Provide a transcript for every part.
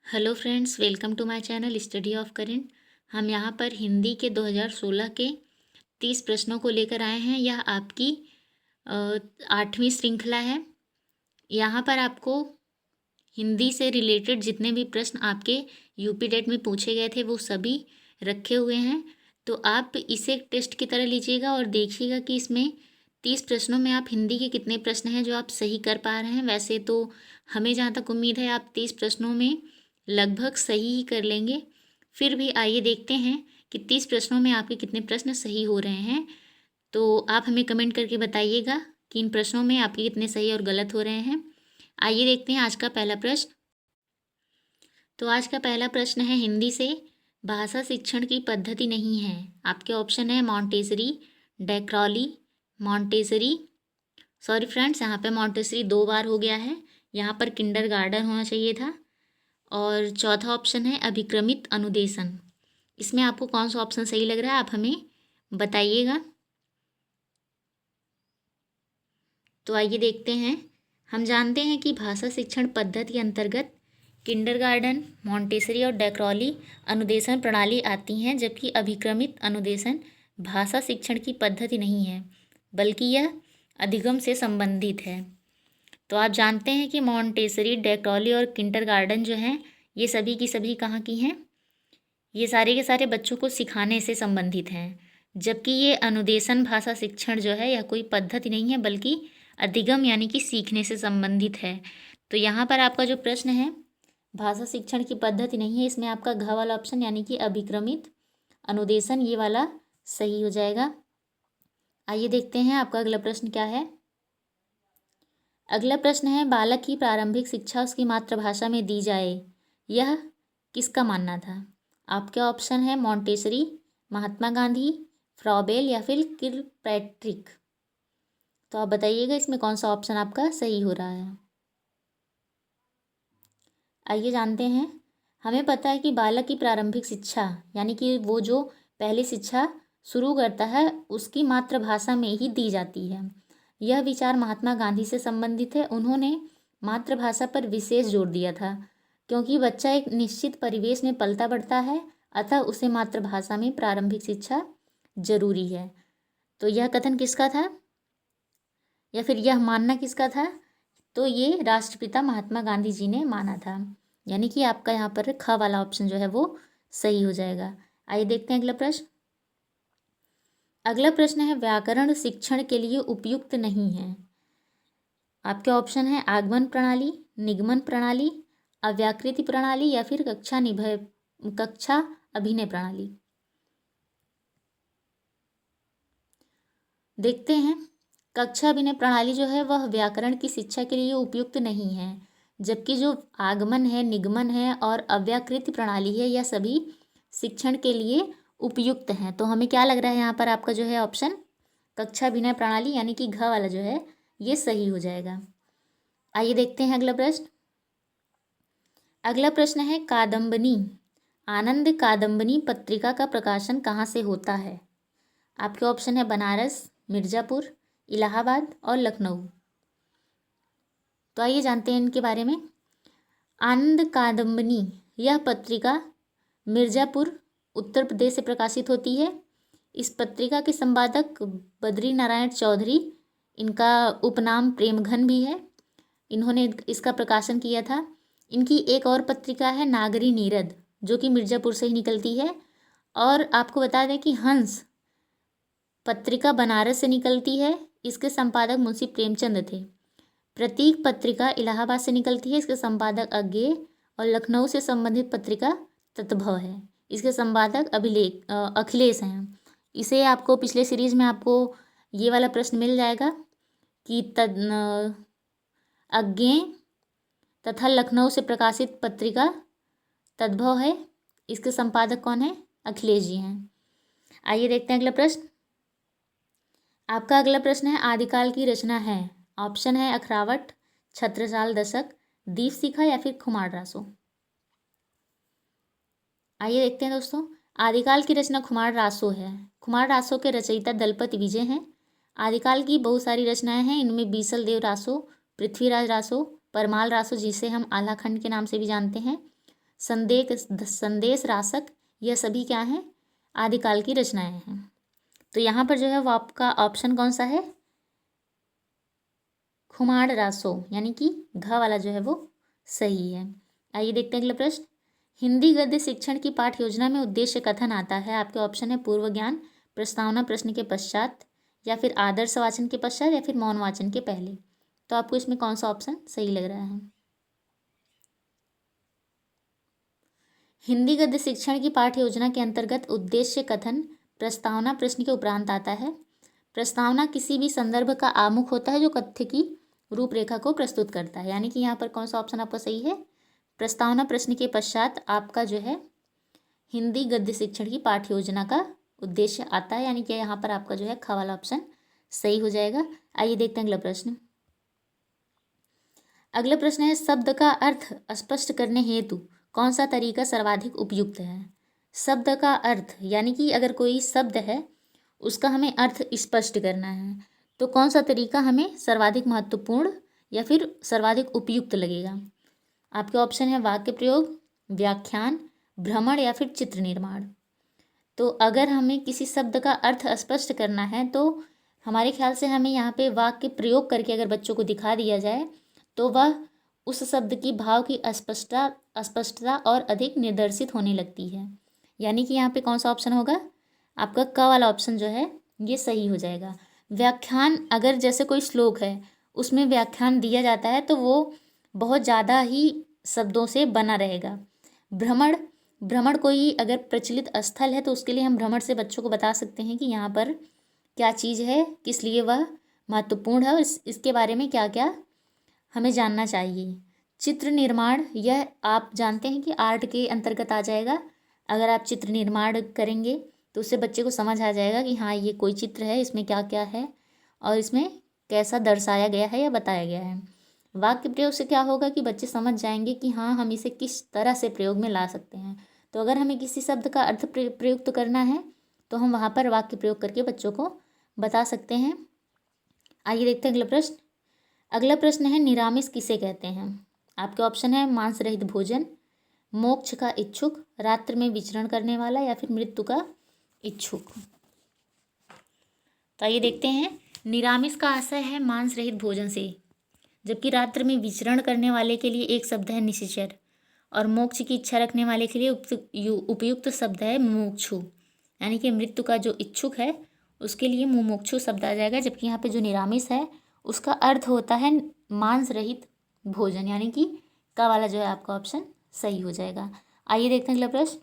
Hello friends, welcome to my channel study of current. हम यहाँ पर हिंदी के 2016 के 30 प्रश्नों को लेकर आए हैं। यह आपकी 8वीं श्रृंखला है। यहाँ पर आपको हिंदी से रिलेटेड जितने भी प्रश्न आपके यूपी टेट में पूछे गए थे वो सभी रखे हुए हैं। तो आप इसे एक टेस्ट की तरह लीजिएगा और देखिएगा कि इसमें 30 प्रश्नों में आप हिंदी के कितने प्रश्न हैं जो आप सही कर पा रहे हैं। वैसे तो हमें जहाँ तक उम्मीद है आप 30 प्रश्नों में लगभग सही ही कर लेंगे। फिर भी आइए देखते हैं कि 30 प्रश्नों में आपके कितने प्रश्न सही हो रहे हैं। तो आप हमें कमेंट करके बताइएगा कि इन प्रश्नों में आपके कितने सही और गलत हो रहे हैं। आइए देखते हैं आज का पहला प्रश्न। तो आज का पहला प्रश्न है हिंदी से, भाषा शिक्षण की पद्धति नहीं है। आपके ऑप्शन है मॉन्टेसरी, डैक्रॉली, मॉन्टेसरी। सॉरी फ्रेंड्स, यहाँ पे मॉन्टेसरी 2 बार हो गया है, यहाँ पर किंडरगार्टन होना चाहिए था। और चौथा ऑप्शन है अभिक्रमित अनुदेशन। इसमें आपको कौन सा ऑप्शन सही लग रहा है आप हमें बताइएगा। तो आइए देखते हैं। हम जानते हैं कि भाषा शिक्षण पद्धति के अंतर्गत किंडरगार्टन, मॉन्टेसरी और डैक्रॉली अनुदेशन प्रणाली आती हैं, जबकि अभिक्रमित अनुदेशन भाषा शिक्षण की पद्धति नहीं है बल्कि यह अधिगम से संबंधित है। तो आप जानते हैं कि मॉन्टेसरी, डैक्रॉली और किंडरगार्टन जो हैं ये सभी की सभी कहाँ की हैं? ये सारे के सारे बच्चों को सिखाने से संबंधित हैं, जबकि ये अनुदेशन भाषा शिक्षण जो है यह कोई पद्धति नहीं है बल्कि अधिगम यानी कि सीखने से संबंधित है। तो यहाँ पर आपका जो प्रश्न है भाषा शिक्षण की पद्धति नहीं है, इसमें आपका घ वाला ऑप्शन यानी कि अभिक्रमित अनुदेशन ये वाला सही हो जाएगा। आइए देखते हैं आपका अगला प्रश्न क्या है। अगला प्रश्न है, बालक की प्रारंभिक शिक्षा उसकी मातृभाषा में दी जाए, यह किसका मानना था? आपके ऑप्शन है मॉन्टेसरी, महात्मा गांधी, फ्रॉबेल या फिर किलपैट्रिक। तो आप बताइएगा इसमें कौन सा ऑप्शन आपका सही हो रहा है। आइए जानते हैं। हमें पता है कि बालक की प्रारंभिक शिक्षा यानी कि वो जो पहली शिक्षा शुरू करता है उसकी मातृभाषा में ही दी जाती है। यह विचार महात्मा गांधी से संबंधित है। उन्होंने मातृभाषा पर विशेष जोर दिया था क्योंकि बच्चा एक निश्चित परिवेश में पलता बढ़ता है, अतः उसे मातृभाषा में प्रारंभिक शिक्षा जरूरी है। तो यह कथन किसका था या फिर यह मानना किसका था? तो ये राष्ट्रपिता महात्मा गांधी जी ने माना था, यानी कि आपका यहाँ पर ख वाला ऑप्शन जो है वो सही हो जाएगा। आइए देखते हैं अगला प्रश्न। अगला प्रश्न है, व्याकरण शिक्षण के लिए उपयुक्त नहीं है। आपके ऑप्शन है आगमन प्रणाली, निगमन प्रणाली, अव्याकृति प्रणाली या फिर कक्षा अभिनय प्रणाली। देखते हैं। कक्षा अभिनय प्रणाली जो है वह व्याकरण की शिक्षा के लिए उपयुक्त नहीं है, जबकि जो आगमन है, निगमन है और अव्याकृति प्रणाली है यह सभी शिक्षण के लिए उपयुक्त हैं। तो हमें क्या लग रहा है यहाँ पर आपका जो है ऑप्शन कक्षा अभिनय प्रणाली यानी कि घ वाला जो है ये सही हो जाएगा। आइए देखते हैं अगला प्रश्न। अगला प्रश्न है, कादम्बनी, आनंद कादम्बनी पत्रिका का प्रकाशन कहाँ से होता है? आपके ऑप्शन है बनारस, मिर्ज़ापुर, इलाहाबाद और लखनऊ। तो आइए जानते हैं इनके बारे में। आनंद कादम्बनी यह पत्रिका मिर्ज़ापुर उत्तर प्रदेश से प्रकाशित होती है। इस पत्रिका के संपादक बद्री नारायण चौधरी, इनका उपनाम प्रेमघन भी है, इन्होंने इसका प्रकाशन किया था। इनकी एक और पत्रिका है नागरी नीरद जो कि मिर्ज़ापुर से ही निकलती है। और आपको बता दें कि हंस पत्रिका बनारस से निकलती है, इसके संपादक मुंशी प्रेमचंद थे। प्रतीक पत्रिका इलाहाबाद से निकलती है, इसके संपादक अज्ञेय। और लखनऊ से संबंधित पत्रिका तत्भव है, इसके संपादक अखिलेश हैं। इसे आपको पिछले सीरीज में आपको ये वाला प्रश्न मिल जाएगा कि अज्ञेय तथा लखनऊ से प्रकाशित पत्रिका तद्भव है, इसके संपादक कौन है? अखिलेश जी हैं। आइए देखते हैं अगला प्रश्न। आपका अगला प्रश्न है, आदिकाल की रचना है। ऑप्शन है अखरावट, छत्रसाल दशक, दीपशिखा या फिर खुमार रासो। आइए देखते हैं दोस्तों। आदिकाल की रचना खुमार रासो है। खुमार रासो के रचयिता दलपति विजय हैं। आदिकाल की बहुत सारी रचनाएं हैं, इनमें बीसल देव रासो, पृथ्वीराज रासो, परमाल रासो जिसे हम आल्हाखंड के नाम से भी जानते हैं, संदेश रासक, यह सभी क्या हैं, आदिकाल की रचनाएं हैं। तो यहाँ पर जो है वो आपका ऑप्शन कौन सा है, खुमाड़ रासो, यानी कि घ वाला जो है वो सही है। आइए देखते हैं अगला प्रश्न। हिंदी गद्य शिक्षण की पाठ योजना में उद्देश्य कथन आता है। आपके ऑप्शन है पूर्व ज्ञान, प्रस्तावना प्रश्न के पश्चात, या फिर आदर्श वाचन के पश्चात, या फिर मौन वाचन के पहले। तो आपको इसमें कौन सा ऑप्शन सही लग रहा है। हिंदी गद्य शिक्षण की पाठ योजना के अंतर्गत उद्देश्य कथन प्रस्तावना प्रश्न के उपरांत आता है। प्रस्तावना किसी भी संदर्भ का आमुख होता है जो कथ्य की रूपरेखा को प्रस्तुत करता है, यानी कि यहाँ पर कौन सा ऑप्शन आपका सही है, प्रस्तावना प्रश्न के पश्चात आपका जो है हिंदी गद्य शिक्षण की पाठ योजना का उद्देश्य आता है, यानी कि यहाँ पर आपका जो है ख वाला ऑप्शन सही हो जाएगा। आइए देखते हैं अगला प्रश्न। अगला प्रश्न है, शब्द का अर्थ स्पष्ट करने हेतु कौन सा तरीका सर्वाधिक उपयुक्त है। शब्द का अर्थ, यानी कि अगर कोई शब्द है उसका हमें अर्थ स्पष्ट करना है, तो कौन सा तरीका हमें सर्वाधिक महत्वपूर्ण या फिर सर्वाधिक उपयुक्त लगेगा। आपके ऑप्शन है वाक्य प्रयोग, व्याख्यान, भ्रमण, या फिर चित्र निर्माण। तो अगर हमें किसी शब्द का अर्थ स्पष्ट करना है तो हमारे ख्याल से हमें यहाँ पे वाक्य प्रयोग करके अगर बच्चों को दिखा दिया जाए तो वह उस शब्द की भाव की अस्पष्टता और अधिक निर्देशित होने लगती है, यानी कि यहाँ पे कौन सा ऑप्शन होगा, आपका क वाला ऑप्शन जो है ये सही हो जाएगा। व्याख्यान, अगर जैसे कोई श्लोक है उसमें व्याख्यान दिया जाता है तो वो बहुत ज़्यादा ही शब्दों से बना रहेगा। भ्रमण कोई अगर प्रचलित स्थल है तो उसके लिए हम भ्रमण से बच्चों को बता सकते हैं कि यहाँ पर क्या चीज़ है, किस लिए वह महत्वपूर्ण है और इसके बारे में क्या क्या हमें जानना चाहिए। चित्र निर्माण, यह आप जानते हैं कि आर्ट के अंतर्गत आ जाएगा। अगर आप चित्र निर्माण करेंगे तो उससे बच्चे को समझ आ जाएगा कि हाँ ये कोई चित्र है, इसमें क्या क्या है और इसमें कैसा दर्शाया गया है या बताया गया है। वाक्य प्रयोग से क्या होगा कि बच्चे समझ जाएंगे कि हाँ हम इसे किस तरह से प्रयोग में ला सकते हैं। तो अगर हमें किसी शब्द का अर्थ प्रयुक्त करना है तो हम वहाँ पर वाक्य प्रयोग करके बच्चों को बता सकते हैं। आइए देखते हैं अगला प्रश्न। अगला प्रश्न है, निरामिष किसे कहते हैं। आपके ऑप्शन है मांस रहित भोजन, मोक्ष का इच्छुक, रात्र में विचरण करने वाला, या फिर मृत्यु का इच्छुक। तो आइए देखते हैं। निरामिष का आशय है मांस रहित भोजन से, जबकि रात्र में विचरण करने वाले के लिए एक शब्द है निशाचर, और मोक्ष की इच्छा रखने वाले के लिए उपयुक्त शब्द है मुमुक्षु, यानी कि मृत्यु का जो इच्छुक है उसके लिए मुमुक्षु शब्द आ जाएगा। जबकि यहाँ पे जो निरामिष है उसका अर्थ होता है मांस रहित भोजन, यानी कि का वाला जो है आपका ऑप्शन सही हो जाएगा। आइए देखते हैं अगला प्रश्न।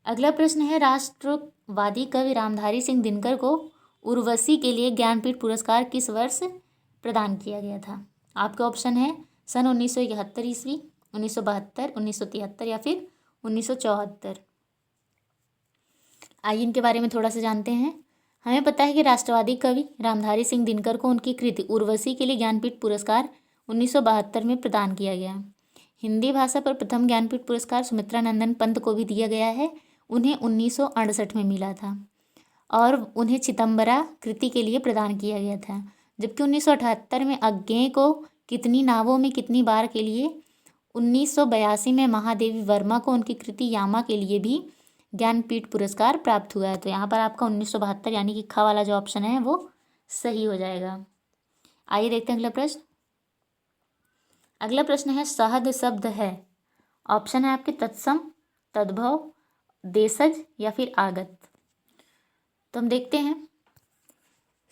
अगला प्रश्न है, राष्ट्रवादी कवि रामधारी सिंह दिनकर को उर्वशी के लिए ज्ञानपीठ पुरस्कार किस वर्ष प्रदान किया गया था। आपके ऑप्शन है सन 1971 ईस्वी, 1972, 1973, या फिर 1974। आइए इनके बारे में थोड़ा सा जानते हैं। हमें पता है कि राष्ट्रवादी कवि रामधारी सिंह दिनकर को उनकी कृति उर्वशी के लिए ज्ञानपीठ पुरस्कार 1972 में प्रदान किया गया। हिंदी भाषा पर प्रथम ज्ञानपीठ पुरस्कार सुमित्रा नंदन पंत को भी दिया गया है, उन्हें 1968 में मिला था, और उन्हें चिदंबरा कृति के लिए प्रदान किया गया था। जबकि 1978 में अज्ञेय को कितनी नावों में कितनी बार के लिए, 1982 में महादेवी वर्मा को उनकी कृति यामा के लिए भी ज्ञानपीठ पुरस्कार प्राप्त हुआ है। तो यहाँ पर आपका 1972 यानी कि ख वाला जो ऑप्शन है वो सही हो जाएगा। आइए देखते हैं अगला प्रश्न। अगला प्रश्न है, सहद शब्द है। ऑप्शन है आपके तत्सम, तद्भव, देशज, या फिर आगत। तो हम देखते हैं।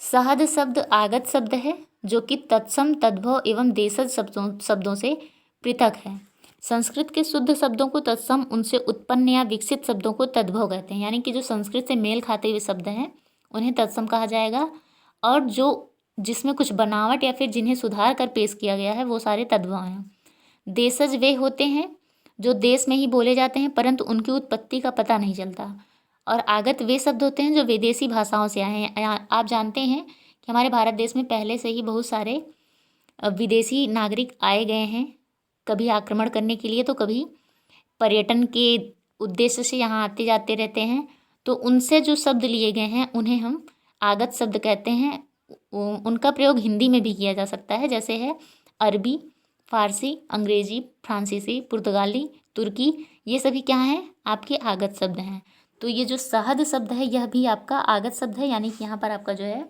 सहद शब्द आगत शब्द है जो कि तत्सम, तद्भव एवं देशज शब्दों से पृथक है। संस्कृत के शुद्ध शब्दों को तत्सम, उनसे उत्पन्न या विकसित शब्दों को तद्भव कहते हैं, यानी कि जो संस्कृत से मेल खाते हुए शब्द हैं उन्हें तत्सम कहा जाएगा, और जो जिसमें कुछ बनावट या फिर जिन्हें सुधार कर पेश किया गया है वो सारे तद्भव हैं। देशज वे होते हैं जो देश में ही बोले जाते हैं परंतु उनकी उत्पत्ति का पता नहीं चलता, और आगत वे शब्द होते हैं जो विदेशी भाषाओं से आए हैं। आप जानते हैं कि हमारे भारत देश में पहले से ही बहुत सारे विदेशी नागरिक आए गए हैं, कभी आक्रमण करने के लिए तो कभी पर्यटन के उद्देश्य से यहाँ आते जाते रहते हैं। तो उनसे जो शब्द लिए गए हैं उन्हें हम आगत शब्द कहते हैं। उनका प्रयोग हिंदी में भी किया जा सकता है, जैसे है अरबी, फारसी, अंग्रेजी, फ्रांसीसी, पुर्तगाली, तुर्की, ये सभी क्या हैं? आपके आगत शब्द हैं। तो ये जो सहद शब्द है यह भी आपका आगत शब्द है, यानी कि यहाँ पर आपका जो है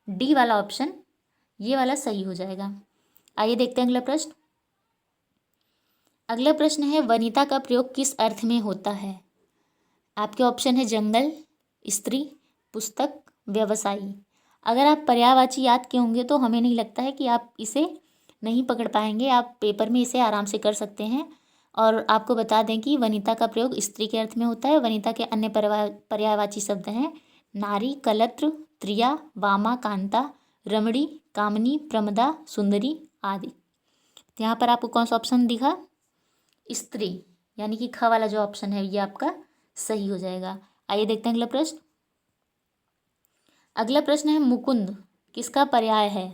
डी वाला ऑप्शन ये वाला सही हो जाएगा। आइए देखते हैं अगला प्रश्न। अगला प्रश्न है वनिता का प्रयोग किस अर्थ में होता है? आपके ऑप्शन है जंगल, स्त्री, पुस्तक, व्यवसायी। अगर आप पर्यायवाची याद किए होंगे तो हमें नहीं लगता है कि आप इसे नहीं पकड़ पाएंगे। आप पेपर में इसे आराम से कर सकते हैं। और आपको बता दें कि वनिता का प्रयोग स्त्री के अर्थ में होता है। वनिता के अन्य पर्यायवाची शब्द हैं नारी, कलत्र, त्रिया, वामा, कांता, रमणी, कामनी, प्रमदा, सुंदरी आदि। तो यहाँ पर आपको कौन सा ऑप्शन दिखा? स्त्री, यानी कि ख वाला जो ऑप्शन है ये आपका सही हो जाएगा। आइए देखते हैं अगला प्रश्न। अगला प्रश्न है मुकुंद किसका पर्याय है?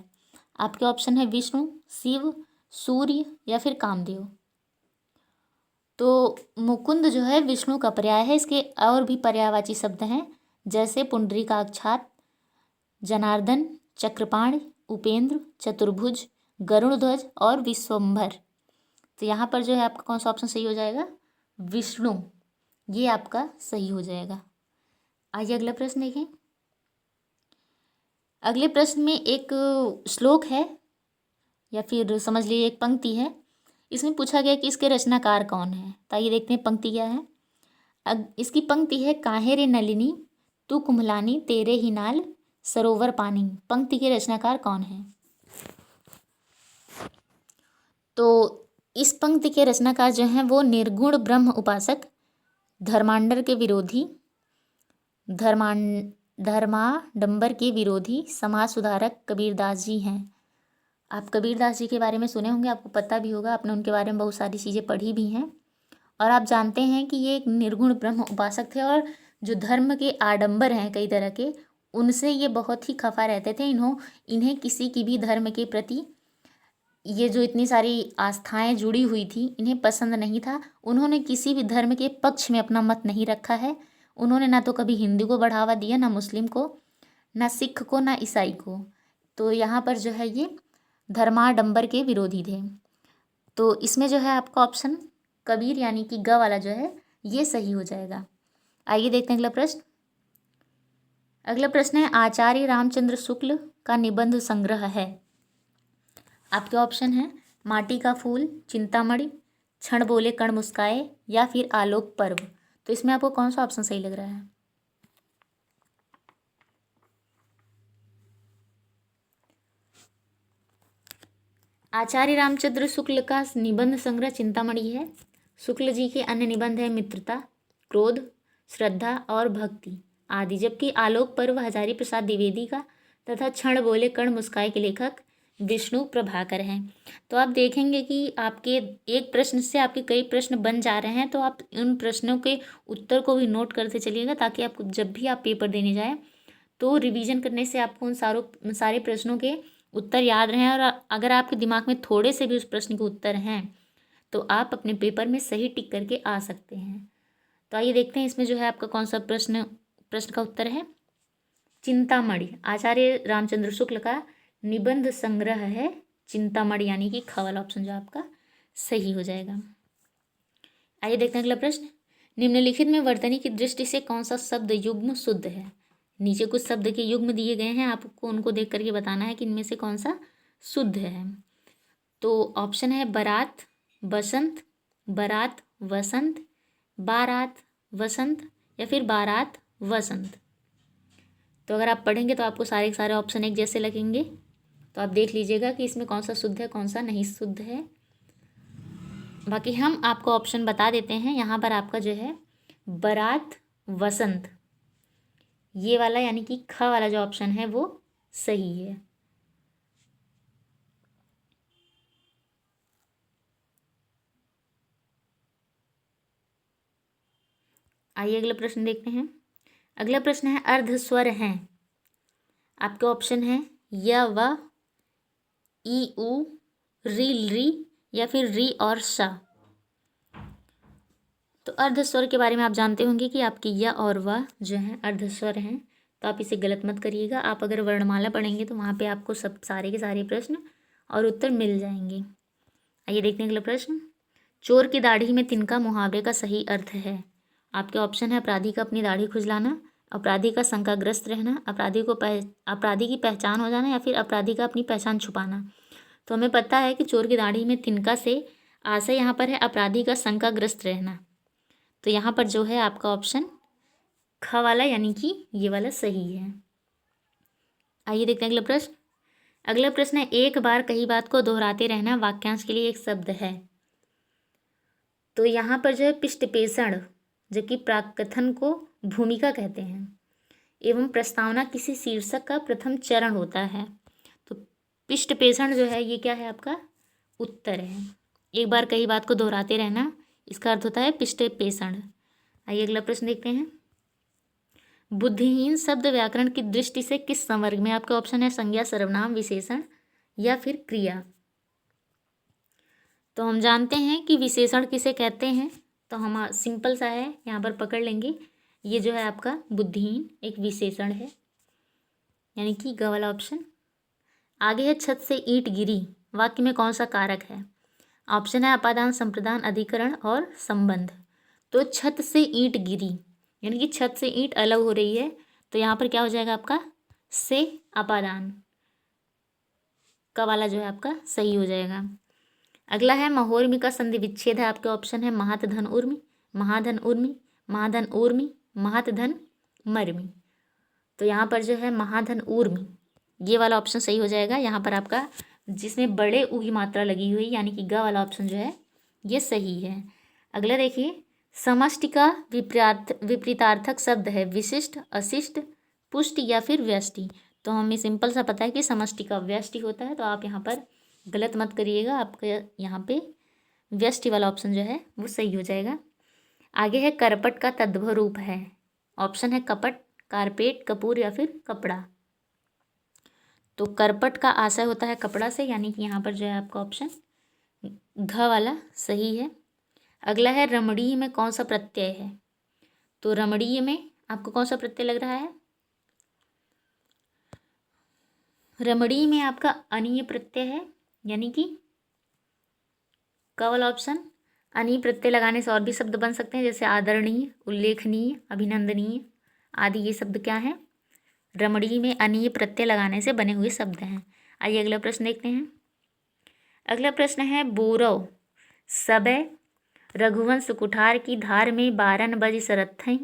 आपके ऑप्शन है विष्णु, शिव, सूर्य या फिर कामदेव। तो मुकुंद जो है विष्णु का पर्याय है। इसके और भी पर्यायवाची शब्द हैं जैसे पुंडरीकाक्षात, जनार्दन, चक्रपाण, उपेंद्र, चतुर्भुज, गरुड़ध्वज और विश्वम्भर। तो यहाँ पर जो है आपका कौन सा ऑप्शन सही हो जाएगा? विष्णु, ये आपका सही हो जाएगा। आइए अगला प्रश्न देखें। अगले प्रश्न में एक श्लोक है या फिर समझ लीजिए एक पंक्ति है। इसमें पूछा गया कि इसके रचनाकार कौन है। तो आइए देखते हैं पंक्ति क्या है। इसकी पंक्ति है काहे रे नलिनी तू कुम्हलानी तेरे ही नाल सरोवर पानी। पंक्ति के रचनाकार कौन है? तो इस पंक्ति के रचनाकार जो हैं वो निर्गुण ब्रह्म उपासक, धर्मांडर के विरोधी, धर्माडंबर के विरोधी, समाज सुधारक कबीरदास जी हैं। आप कबीरदास जी के बारे में सुने होंगे, आपको पता भी होगा, आपने उनके बारे में बहुत सारी चीज़ें पढ़ी भी हैं। और आप जानते हैं कि ये एक निर्गुण ब्रह्म उपासक थे और जो धर्म के आडंबर हैं कई तरह के, उनसे ये बहुत ही खफा रहते थे। इन्हें किसी की भी धर्म के प्रति ये जो इतनी सारी आस्थाएं जुड़ी हुई थी इन्हें पसंद नहीं था। उन्होंने किसी भी धर्म के पक्ष में अपना मत नहीं रखा है। उन्होंने ना तो कभी हिंदू को बढ़ावा दिया, ना मुस्लिम को, ना सिख को, ना ईसाई को। तो यहाँ पर जो है ये धर्माडंबर के विरोधी थे। तो इसमें जो है आपका ऑप्शन कबीर यानी कि ग वाला जो है ये सही हो जाएगा। आइए देखते हैं अगला प्रश्न। अगला प्रश्न है आचार्य रामचंद्र शुक्ल का निबंध संग्रह है। आपके ऑप्शन है माटी का फूल, चिंतामणि, क्षण बोले कण मुस्काए या फिर आलोक पर्व। तो इसमें आपको कौन सा ऑप्शन सही लग रहा है? आचार्य रामचंद्र शुक्ल का निबंध संग्रह चिंतामणि है। शुक्ल जी के अन्य निबंध है मित्रता, क्रोध, श्रद्धा और भक्ति आदि। जबकि आलोक पर्व हजारी प्रसाद द्विवेदी का तथा क्षण बोले कण मुस्काए के लेखक विष्णु प्रभाकर हैं। तो आप देखेंगे कि आपके एक प्रश्न से आपके कई प्रश्न बन जा रहे हैं। तो आप उन प्रश्नों के उत्तर को भी नोट करते चलिएगा ताकि आपको जब भी आप पेपर देने जाएं तो रिवीजन करने से आपको उन सारे प्रश्नों के उत्तर याद रहें। और अगर आपके दिमाग में थोड़े से भी उस प्रश्न के उत्तर हैं तो आप अपने पेपर में सही टिक करके आ सकते हैं। तो आइए देखते हैं इसमें जो है आपका कौन सा प्रश्न का उत्तर है चिंतामणि। आचार्य रामचंद्र शुक्ल का निबंध संग्रह है चिंतामणि, यानी कि ख वाला ऑप्शन जो आपका सही हो जाएगा। आइए देखते हैं अगला प्रश्न। निम्नलिखित में वर्तनी की दृष्टि से कौन सा शब्द युग्म शुद्ध है? नीचे कुछ शब्द के युग्म दिए गए हैं, आपको उनको देख करके बताना है कि इनमें से कौन सा शुद्ध है। तो ऑप्शन है बारात, बसंत, बारात, वसंत, बारात, वसंत या फिर बारात, वसंत। तो अगर आप पढ़ेंगे तो आपको सारे के सारे ऑप्शन एक जैसे लगेंगे। तो आप देख लीजिएगा कि इसमें कौन सा शुद्ध है, कौन सा नहीं शुद्ध है। बाकी हम आपको ऑप्शन बता देते हैं। यहाँ पर आपका जो है बारात, वसंत, ये वाला यानी कि ख वाला जो ऑप्शन है वो सही है। आइए अगला प्रश्न देखते हैं। अगला प्रश्न है अर्धस्वर हैं। आपके ऑप्शन है य, व, ई, उ, री या फिर री और श। तो अर्धस्वर के बारे में आप जानते होंगे कि आपकी य और व जो हैं अर्धस्वर हैं। तो आप इसे गलत मत करिएगा। आप अगर वर्णमाला पढ़ेंगे तो वहाँ पे आपको सब सारे के सारे प्रश्न और उत्तर मिल जाएंगे। आइए देखते हैं अगला प्रश्न। चोर की दाढ़ी में तिनका मुहावरे का सही अर्थ है। आपके ऑप्शन है अपराधी का अपनी दाढ़ी खुजलाना, अपराधी का शंकाग्रस्त रहना, अपराधी की पहचान हो जाना, या फिर अपराधी का अपनी पहचान छुपाना। तो हमें पता है कि चोर की दाढ़ी में तिनका से आशय यहाँ पर है अपराधी का शंकाग्रस्त रहना। तो यहाँ पर जो है आपका ऑप्शन ख वाला यानी कि ये वाला सही है। आइए देखते हैं अगला प्रश्न। अगला प्रश्न है एक बार कही बात को दोहराते रहना वाक्यांश के लिए एक शब्द है। तो यहाँ पर जो है पृष्ठपेषण, जबकि प्राकथन को भूमिका कहते हैं, एवं प्रस्तावना किसी शीर्षक का प्रथम चरण होता है। तो पृष्ठपेषण जो है ये क्या है आपका उत्तर है। एक बार कई बात को दोहराते रहना इसका अर्थ होता है पृष्ठपेषण। आइए अगला प्रश्न देखते हैं। बुद्धिहीन शब्द व्याकरण की दृष्टि से किस संवर्ग में? आपका ऑप्शन है संज्ञा, सर्वनाम, विशेषण या फिर क्रिया। तो हम जानते हैं कि विशेषण किसे कहते हैं, तो हम सिंपल सा है यहाँ पर पकड़ लेंगे। ये जो है आपका बुद्धिहीन एक विशेषण है, यानी कि ग वाला ऑप्शन। आगे है छत से ईंट गिरी, वाक्य में कौन सा कारक है? ऑप्शन है अपादान, संप्रदान, अधिकरण और संबंध। तो छत से ईंट गिरी यानी कि छत से ईंट अलग हो रही है, तो यहाँ पर क्या हो जाएगा आपका से अपादान का वाला जो है आपका सही हो जाएगा। अगला है महोर्मी का संधि विच्छेद है। आपके ऑप्शन है महत धन उर्मी, महाधन उर्मी, महाधन ऊर्मी, महत धन मर्मी। तो यहाँ पर जो है महाधन ऊर्मी ये वाला ऑप्शन सही हो जाएगा। यहाँ पर आपका जिसमें बड़े ऊ की मात्रा लगी हुई यानी कि ग वाला ऑप्शन जो है ये सही है। अगला देखिए, समष्टि का विपरीतार्थक शब्द है विशिष्ट, अशिष्ट, पुष्टि या फिर व्यष्टि। तो हमें सिंपल सा पता है कि समष्टि का व्यष्टि होता है, तो आप यहाँ पर गलत मत करिएगा, आपका यहाँ पे व्यष्टि वाला ऑप्शन जो है वो सही हो जाएगा। आगे है करपट का तद्भव रूप है। ऑप्शन है कपट, कारपेट, कपूर या फिर कपड़ा। तो करपट का आशय होता है कपड़ा से, यानी कि यहाँ पर जो है आपका ऑप्शन घ वाला सही है। अगला है रमणीय में कौन सा प्रत्यय है? तो रमणीय में आपको कौन सा प्रत्यय लग रहा है? रमणीय में आपका अनीय प्रत्यय है, यानी कि क वाला ऑप्शन। अनीय प्रत्यय लगाने से और भी शब्द बन सकते हैं, जैसे आदरणीय, उल्लेखनीय, अभिनंदनीय आदि। ये शब्द क्या है? रमणीय में अनीय प्रत्यय लगाने से बने हुए शब्द हैं। आइए अगला प्रश्न देखते हैं। अगला प्रश्न है बोरव सबे रघुवंश कुठार की धार में बारन बज सरथई,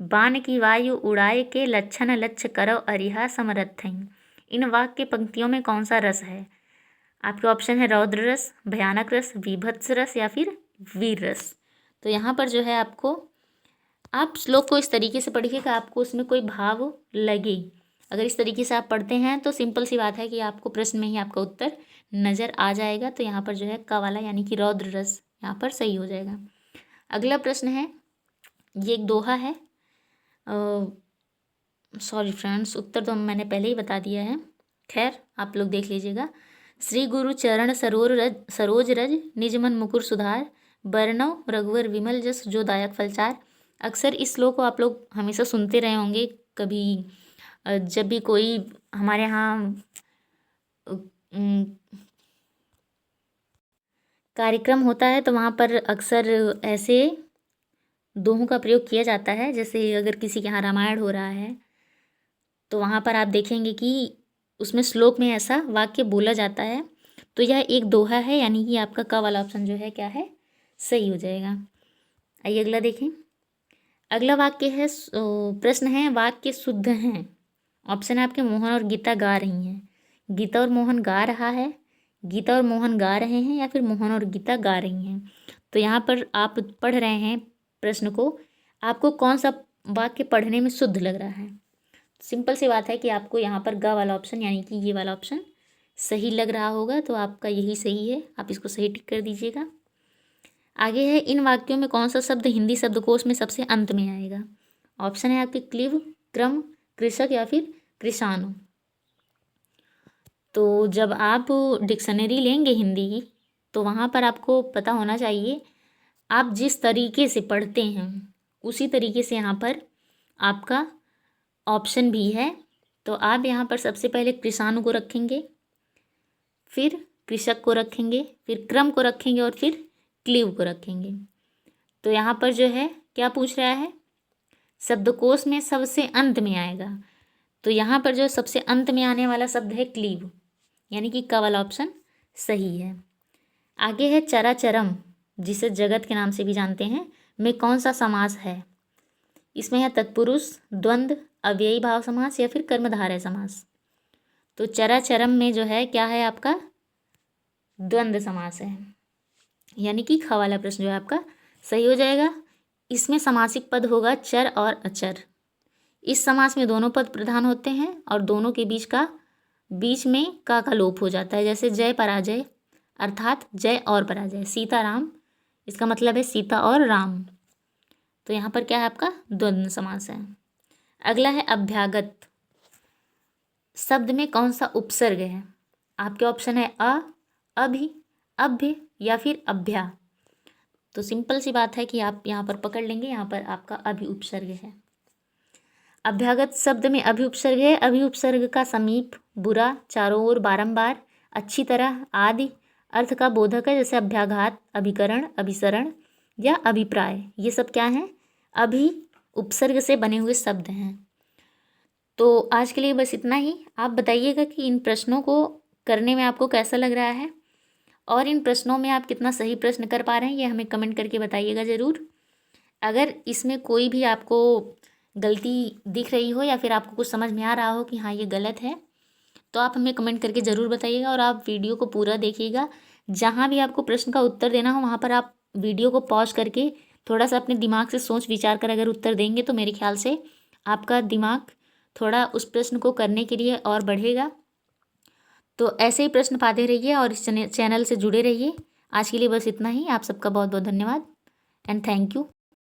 बाण की वायु उड़ाए के लक्षण लक्ष्य करो अरिहा समरथई। इन वाक्य पंक्तियों में कौन सा रस है? आपके ऑप्शन है रौद्र रस, भयानक रस, विभत्स रस या फिर वीर रस। तो यहाँ पर जो है आपको आप श्लोक को इस तरीके से पढ़िएगा आपको उसमें कोई भाव लगे। अगर इस तरीके से आप पढ़ते हैं तो सिंपल सी बात है कि आपको प्रश्न में ही आपका उत्तर नज़र आ जाएगा। तो यहाँ पर जो है क वाला यानी कि रौद्र रस यहाँ पर सही हो जाएगा। अगला प्रश्न है, ये एक दोहा है। सॉरी फ्रेंड्स, उत्तर तो मैंने पहले ही बता दिया है, खैर आप लोग देख लीजिएगा। श्री गुरु चरण सरोज रज निज मन मुकुर सुधार, बरनौ रघुवर विमल जस जो दायक फलचार। अक्सर इस श्लोक को आप लोग हमेशा सुनते रहे होंगे। कभी जब भी कोई हमारे यहाँ कार्यक्रम होता है तो वहाँ पर अक्सर ऐसे दोहों का प्रयोग किया जाता है। जैसे अगर किसी के यहाँ रामायण हो रहा है तो वहाँ पर आप देखेंगे कि उसमें श्लोक में ऐसा वाक्य बोला जाता है। तो यह एक दोहा है, यानी कि आपका क वाला ऑप्शन जो है क्या है सही हो जाएगा। आइए अगला देखें। अगला वाक्य है प्रश्न है वाक्य शुद्ध हैं। ऑप्शन है आपके मोहन और गीता गा रही हैं, गीता और मोहन गा रहा है, गीता और मोहन गा रहे हैं या फिर मोहन और गीता गा रही हैं। तो यहाँ पर आप पढ़ रहे हैं प्रश्न को, आपको कौन सा वाक्य पढ़ने में शुद्ध लग रहा है? सिंपल सी बात है कि आपको यहाँ पर गा वाला ऑप्शन यानी कि ये वाला ऑप्शन सही लग रहा होगा, तो आपका यही सही है, आप इसको सही टिक कर दीजिएगा। आगे है इन वाक्यों में कौन सा शब्द हिंदी शब्दकोश में सबसे अंत में आएगा? ऑप्शन है आपके क्लिव, क्रम, कृषक या फिर कृषाणु। तो जब आप डिक्शनरी लेंगे हिंदी की तो वहाँ पर आपको पता होना चाहिए आप जिस तरीके से पढ़ते हैं उसी तरीके से यहाँ पर आपका ऑप्शन भी है। तो आप यहाँ पर सबसे पहले कृषाणु को रखेंगे, फिर कृषक को रखेंगे, फिर क्रम को रखेंगे और फिर क्लीव को रखेंगे। तो यहाँ पर जो है क्या पूछ रहा है, शब्दकोश में सबसे अंत में आएगा। तो यहाँ पर जो सबसे अंत में आने वाला शब्द है क्लीव, यानी कि क वाला ऑप्शन सही है। आगे है चराचरम, जिसे जगत के नाम से भी जानते हैं, में कौन सा समास है। इसमें है तत्पुरुष, द्वंद्व, अव्ययी भाव समास या फिर कर्मधारय समास। तो चराचरम में जो है क्या है आपका, द्वंद्व समास है, यानी कि ख वाला प्रश्न जो है आपका सही हो जाएगा। इसमें समासिक पद होगा चर और अचर। इस समास में दोनों पद प्रधान होते हैं और दोनों के बीच में का लोप हो जाता है, जैसे जय पराजय, अर्थात जय और पराजय। सीताराम, इसका मतलब है सीता और राम। तो यहाँ पर क्या है आपका द्वंद्व समास है। अगला है अभ्यागत। शब्द में कौन सा उपसर्ग है। आपके ऑप्शन है अ, अभि, अभ्य या फिर अभ्या। तो सिंपल सी बात है कि आप यहाँ पर पकड़ लेंगे, यहाँ पर आपका अभि उपसर्ग है। अभ्यागत शब्द में अभि उपसर्ग है। अभि उपसर्ग का समीप, बुरा, चारों ओर, बारंबार, अच्छी तरह आदि अर्थ का बोधक है, जैसे अभ्याघात, अभिकरण, अभिसरण या अभिप्राय। ये सब क्या हैं, अभि उपसर्ग से बने हुए शब्द हैं। तो आज के लिए बस इतना ही। आप बताइएगा कि इन प्रश्नों को करने में आपको कैसा लग रहा है और इन प्रश्नों में आप कितना सही प्रश्न कर पा रहे हैं, ये हमें कमेंट करके बताइएगा ज़रूर। अगर इसमें कोई भी आपको गलती दिख रही हो या फिर आपको कुछ समझ में आ रहा हो कि हाँ ये गलत है, तो आप हमें कमेंट करके ज़रूर बताइएगा और आप वीडियो को पूरा देखिएगा। जहाँ भी आपको प्रश्न का उत्तर देना हो वहाँ पर आप वीडियो को पॉज करके थोड़ा सा अपने दिमाग से सोच विचार कर अगर उत्तर देंगे तो मेरे ख्याल से आपका दिमाग थोड़ा उस प्रश्न को करने के लिए और बढ़ेगा। तो ऐसे ही प्रश्न पाते रहिए और इस चैनल से जुड़े रहिए। आज के लिए बस इतना ही। आप सबका बहुत बहुत धन्यवाद एंड थैंक यू।